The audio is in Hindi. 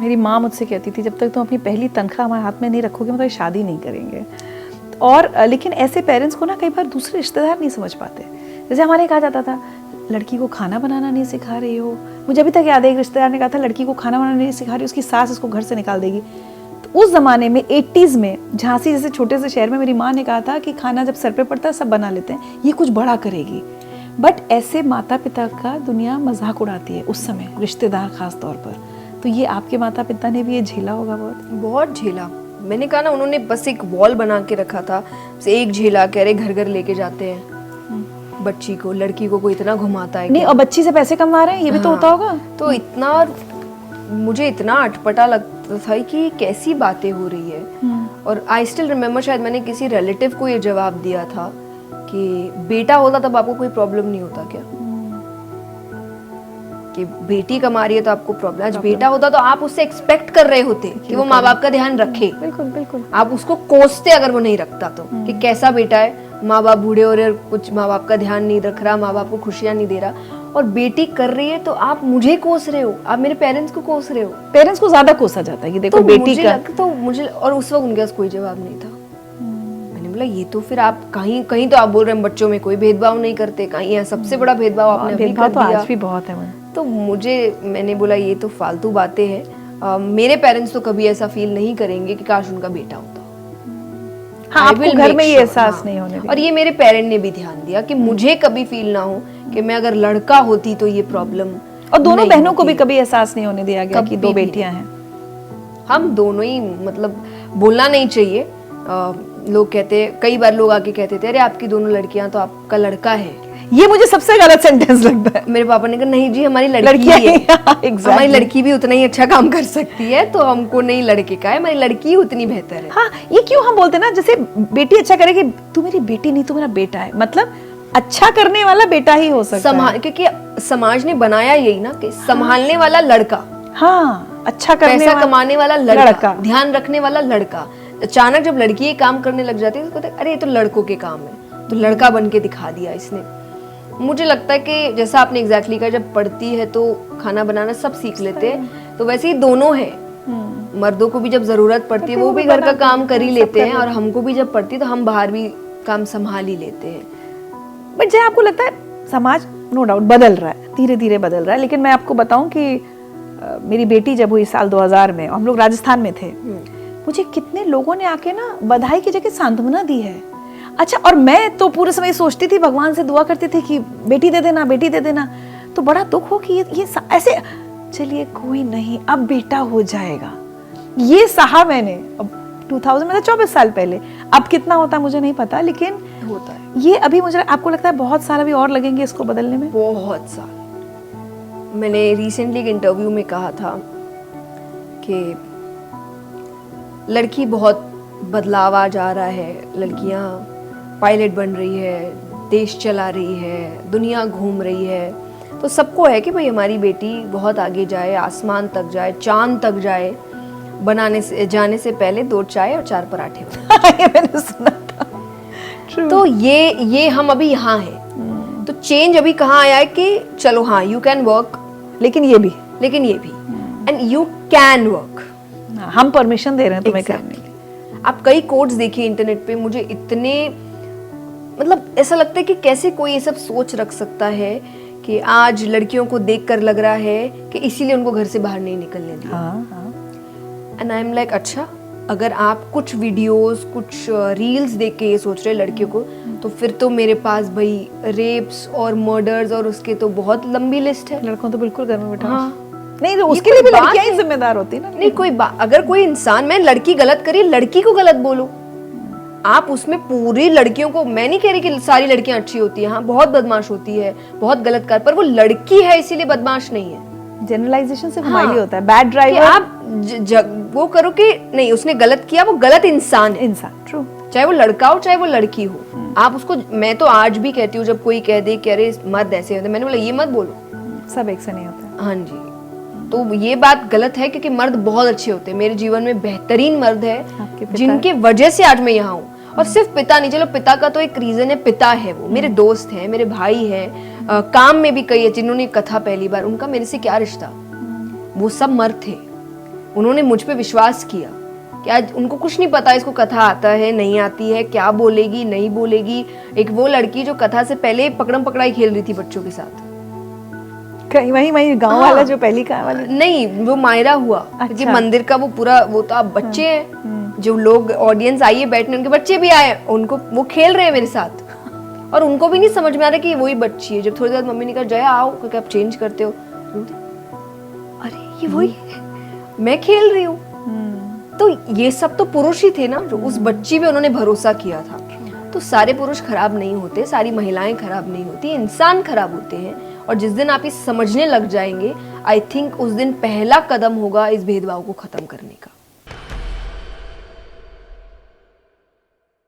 मेरी माँ मुझसे कहती थी, जब तक तुम अपनी पहली तनख्वाह हमारे हाथ में नहीं रखोगे, मतलब शादी नहीं करेंगे। और लेकिन ऐसे पेरेंट्स को ना कई बार दूसरे रिश्तेदार नहीं समझ पाते। जैसे हमारे कहा जाता था, लड़की को खाना बनाना नहीं सिखा रही हो। मुझे अभी तक याद है, एक रिश्तेदार ने कहा था, लड़की को खाना बनाना नहीं सिखा रही, उसकी सास उसको घर से निकाल देगी। तो उस ज़माने में 80s में झांसी जैसे छोटे से शहर में मेरी माँ ने कहा था कि खाना जब सर पे पड़ता है सब बना लेते हैं, ये कुछ बड़ा करेगी। बट ऐसे माता पिता का दुनिया मजाक उड़ाती है उस समय, रिश्तेदार खास तौर पर। तो ये आपके माता पिता ने भी ये झेला होगा? बहुत झेला। मैंने कहा ना, उन्होंने बस एक वॉल बना के रखा था, एक झेला, कह रहे घर घर लेके जाते हैं बच्ची को, लड़की को कोई इतना घुमाता है नहीं, और बच्ची से पैसे कमा रहे हैं, ये भी तो होता होगा। तो इतना मुझे इतना अटपटा लगता था कि कैसी बातें हो रही है। और आई स्टिल रिमेम्बर, शायद मैंने किसी रिलेटिव को ये जवाब दिया था कि बेटा होता तब आपको कोई प्रॉब्लम नहीं होता क्या, कि बेटी कमा रही है तो आपको प्रॉब्लम। आज बेटा होता तो आप उससे एक्सपेक्ट कर रहे होते कि वो माँ बाप का ध्यान रखे। बिल्कुल बिल्कुल। आप उसको कोसते अगर वो नहीं रखता तो, कि कैसा बेटा है, माँ बाप बूढ़े हो रहे, कुछ माँ बाप का ध्यान नहीं रख रहा, माँ बाप को खुशियां नहीं दे रहा। और बेटी कर रही है तो आप मुझे कोस रहे हो, आप मेरे पेरेंट्स को कोस रहे हो। पेरेंट्स को ज्यादा कोसा जाता है कि देखो तो बेटी का। तो मुझे, और उस वक्त उनके पास कोई जवाब नहीं था। मैंने बोला ये तो फिर आप कहीं कहीं तो आप बोल रहे हैं बच्चों में कोई भेदभाव नहीं करते, कहीं यहाँ सबसे बड़ा भेदभाव आपने अभी कर दिया। आज भी बहुत है। तो मैंने बोला ये तो फालतू बातें हैं। मेरे पेरेंट्स तो कभी ऐसा फील नहीं करेंगे कि काश उनका बेटा होता। हाँ, आपको घर में ये एहसास नहीं होने दिया। और ये मेरे पेरेंट ने भी ध्यान दिया कि मुझे कभी फील ना हो कि मैं अगर लड़का होती तो ये प्रॉब्लम। और दोनों बहनों को भी कभी एहसास नहीं होने दिया गया कि दो बेटियां हैं। हम दोनों ही, मतलब बोलना नहीं चाहिए। लोग कहते, कई बार लोग आके कहते थे, अरे आपकी दोनों लड़कियां तो आपका लड़का है। ये मुझे सबसे गलत सेंटेंस लगता है। मेरे पापा ने कहा नहीं जी, हमारी लड़की है। exactly. हमारी लड़की भी उतना ही अच्छा काम कर सकती है, तो हमको नहीं लड़के का है, हमारी लड़की उतनी बेहतर है। हाँ, ये क्यों हम बोलते हैं ना, जैसे बेटी अच्छा करेगी, तू मेरी बेटी नहीं, तू मेरा बेटा है। मतलब अच्छा करने वाला बेटा ही हो सकता है, क्योंकि समाज ने बनाया यही ना कि संभालने वाला लड़का, हाँ, अच्छा करने पैसा कमाने वाला लड़का, ध्यान रखने वाला लड़का। अचानक जब लड़की ये काम करने लग जाती है तो अरे ये तो लड़कों के काम है, तो लड़का बन के दिखा दिया इसने। मुझे लगता है कि जैसा आपने एग्जैक्टली कहा, जब पढ़ती है तो खाना बनाना सब सीख लेते हैं, तो वैसे ही दोनों हैं। मर्दों को भी जब जरूरत पड़ती है वो भी घर का काम कर ही लेते हैं, और हमको भी जब पड़ती है तो हम बाहर भी काम संभाल ही लेते हैं। बट जब आपको लगता है समाज नो डाउट बदल रहा है, धीरे धीरे बदल रहा है, लेकिन मैं आपको बताऊं कि मेरी बेटी जब हुई साल 2000 में, हम लोग राजस्थान में थे, मुझे कितने लोगों ने आके ना बधाई की जगह सांत्वना दी है। अच्छा, और मैं तो पूरे समय सोचती थी, भगवान से दुआ करती थी कि बेटी दे देना, बेटी दे देना। तो बड़ा दुख हो कि ये ऐसे, चलिए कोई नहीं, अब बेटा हो जाएगा। ये सहा मैंने अब 2000 में, 24 साल पहले। अब कितना होता है मुझे नहीं पता, लेकिन होता है ये। अभी मुझे आपको लगता है बहुत साल अभी और लगेंगे इसको बदलने में? बहुत साल। मैंने रिसेंटली एक इंटरव्यू में कहा था कि लड़की बहुत बदलाव आ जा रहा है, लड़कियां पायलट बन रही है, देश चला रही है, दुनिया घूम रही है। तो सबको है कि भाई हमारी बेटी बहुत आगे जाए, आसमान तक जाए, चांद तक जाए। जाने से पहले 2 चाय और 4 पराठे। ये मैंने सुना था। तो ये हम अभी यहाँ हैं। तो चेंज अभी कहाँ आया है कि चलो हाँ, यू कैन वर्क, लेकिन ये भी एंड यू कैन वर्क। हम परमिशन दे रहे हैं तुम्हें करने की। आप कई कोट्स देखिए इंटरनेट पे, मुझे इतने, मतलब ऐसा लगता है कि कैसे कोई ये सब सोच रख सकता है कि आज लड़कियों को देखकर लग रहा है कि इसीलिए उनको घर से बाहर नहीं निकलने दिया। एंड आई एम लाइक, अच्छा, अगर आप कुछ वीडियोस, कुछ रील्स देख के ये सोच रहे लड़कियों को, तो फिर तो मेरे पास भाई रेप्स और मर्डर्स और उसके तो बहुत लंबी लिस्ट है। लड़कों तो बिल्कुल घर में बैठा। हाँ, नहीं, तो उसके लिए भी लड़कियां ही जिम्मेदार होती है ना। नहीं, कोई अगर कोई इंसान, मैं लड़की गलत करी, लड़की को गलत बोलो, आप उसमें पूरी लड़कियों को, मैं नहीं कह रही कि सारी लड़कियां अच्छी होती हैं, हाँ बहुत बदमाश होती है, बहुत गलत कर, पर वो लड़की है इसीलिए बदमाश नहीं है। जनरलाइजेशन से घुमाई होता है। बैड ड्राइवर, आप वो करो कि नहीं उसने गलत किया, वो गलत इंसान है। ट्रू, चाहे वो लड़का हो चाहे वो लड़की हो। आप उसको, मैं तो आज भी कहती हूँ जब कोई कह दे कि अरे मर्द ऐसे होते, मैंने बोला ये मत बोलो, सब एक से नहीं होता। हाँ जी, तो ये बात गलत है क्योंकि मर्द बहुत अच्छे होते हैं। मेरे जीवन में बेहतरीन मर्द है जिनके वजह से आज मैं यहाँ हूँ। और सिर्फ पिता नहीं, चलो पिता का तो एक रीजन है, पिता है वो, मेरे दोस्त हैं, मेरे भाई हैं, काम में भी कई है जिन्होंने कथा पहली बार, उनका मेरे से क्या रिश्ता, वो सब मर्द थे। उन्होंने मुझ पे विश्वास किया कि आज उनको कुछ नहीं पता इसको कथा आता है नहीं आती है, क्या बोलेगी नहीं बोलेगी। एक वो लड़की जो कथा से पहले पकड़म पकड़ाई खेल रही थी बच्चों के साथ, कहीं वही गांव वाला जो पहली कहा वाली नहीं वो मायरा हुआ, क्योंकि मंदिर का वो पूरा वो तो आप बच्चे हैं, जो लोग ऑडियंस आई है बैठने उनके बच्चे भी आए, उनको वो खेल रहे हैं मेरे साथ और उनको भी नहीं समझ में आ रहा कि वही बच्ची है। जब थोड़ी देर मम्मी ने कहा जया आओ, क्योंकि आप चेंज करते हो, अरे ये वही है, मैं खेल रही हूँ। तो ये सब तो पुरुष ही थे ना, जो उस बच्ची पे उन्होंने भरोसा किया था। तो सारे पुरुष खराब नहीं होते, सारी महिलाएं खराब नहीं होती, इंसान खराब होते हैं। और जिस दिन आप ये समझने लग जाएंगे, आई थिंक उस दिन पहला कदम होगा इस भेदभाव को खत्म करने का।